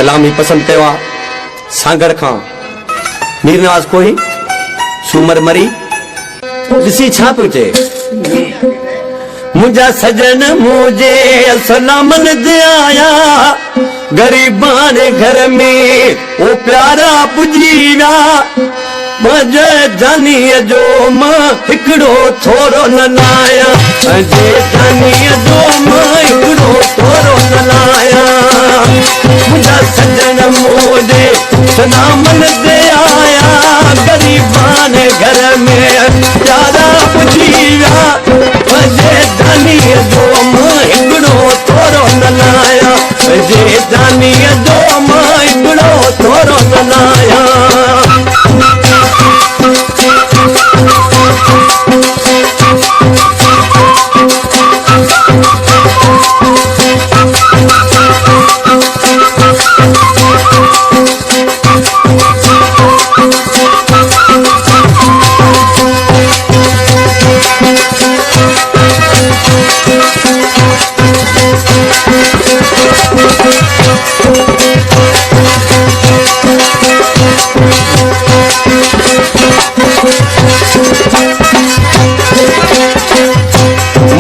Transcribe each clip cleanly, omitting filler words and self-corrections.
कलाम ही पसंद कयो आहे। सांगड़ खां मीर नवाज़ कोही सूमर मरी ॾिसी छा पियो चए, मुंहिंजा सजन मुझे सलामन दे आया गरीबान घर में ओ प्यारा पुजी विया मजे जानीअ जो मां हिकिड़ो थोरो न लाया जे जानीअ जो मां हिकिड़ो थोरो न लाया मुंहिंजा सजन मुझे सलामन दे आया गरीबान घर में प्यारा पुजी विया मजे जानीअ जो मां हिकिड़ो थोरो न लाया जे जानीअ जो मां हिकिड़ो थोरो न लाया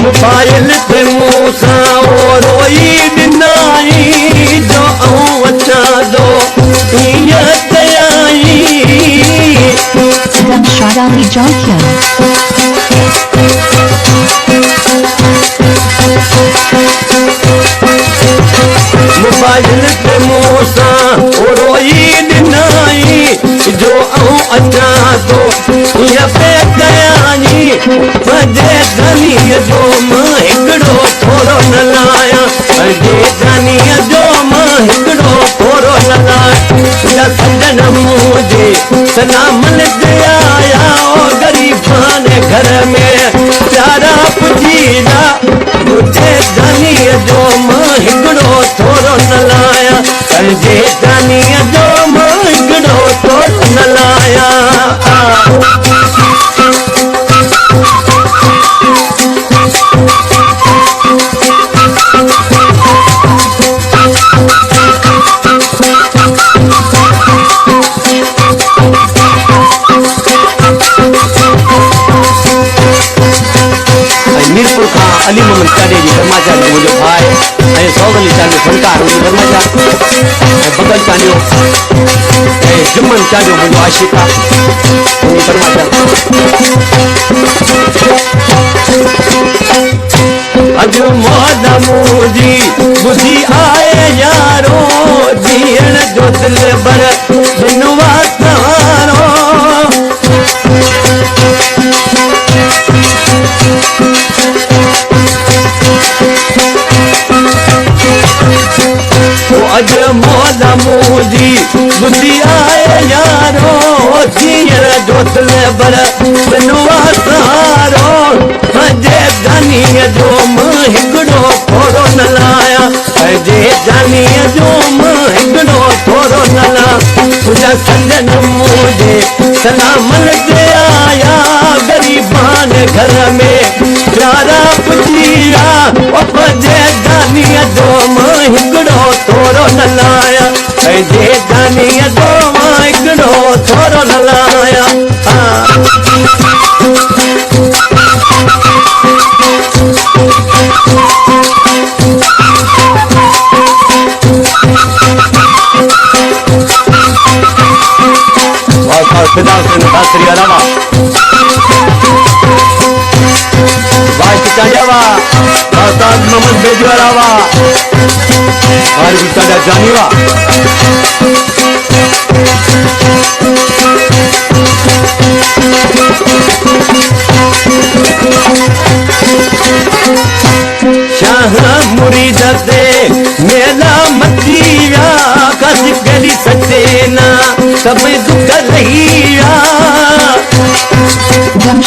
मोबाइल पे मूसा रोई दिनाई जो अचा दो ये तयाई Shadali Junkyard. मोबाइल पे मूसा रोई दिनाई जो अचा दो ये पे तयाई मजे जानीअ जो मां हिकिड़ो थोरो न लाया जे जानीअ जो मां हिकिड़ो थोरो न लाया सजन मुझे सलामन दे आया ओ गरीबान घर में प्यारा पुजी विया मुझे जानीअ जो मां हिकिड़ो थोरो न लाया जे जानीअ जो मां हिकिड़ो थोरो न लाया मीरपुर खां अली मोहम्मद काडे जी धर्माचार जो मुंहिंजो भाउ ऐं सौगली चांडियो फनकार मुंहिंजो धर्माचार ऐं बगल चांडियो ऐं जुम्मन चांडियो मुंहिंजो आशिक़ आहे मुंहिंजो धर्माचार अॼु मौज मुंहिंजी ॿुधी आए यारो जीअण जो दिलि भर बिन वारो अज मौज मुझी बुद्धि आए यारो जीअण जो दिलि भर बिन वारो जे जानीअ जो मां हिकिड़ो थोरो न लाया जे जानीअ जो मां हिकिड़ो थोरो न लाया तुंहिंजा सजन मुझे सलामन दे आया गरीबान घर में प्यारा पुजी विया जे जानीअ जो मां हिकिड़ो थोरो न लाया जे जानीअ जो मां हिकिड़ो थोरो न लाया फिदा हुसैन दासरी अलावा वाइस चांडियावा उस्ताद मोहम्मद बेजू अलावा और भी चांडिया जानीवा शाह मुरीद ते मेला मची विया कस करी सचे ना सब दुख लहिया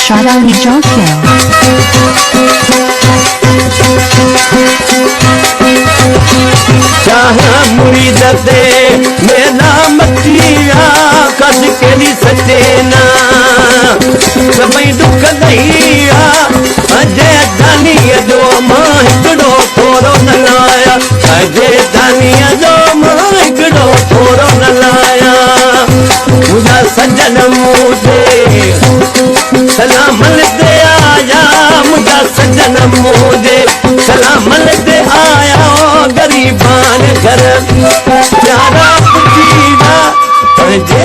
Shadali Junkyard. शाह मुरीद ते मेला मची विया कस करी सचे ना सब दुख लहिया अजे जानीअ जो मां हिकिड़ो थोरो न लाया अजे जानीअ जो मां हिकिड़ो जनम मुझे सलाम ते आया गरीबान घर प्यारा पुजीवा पंहिंजे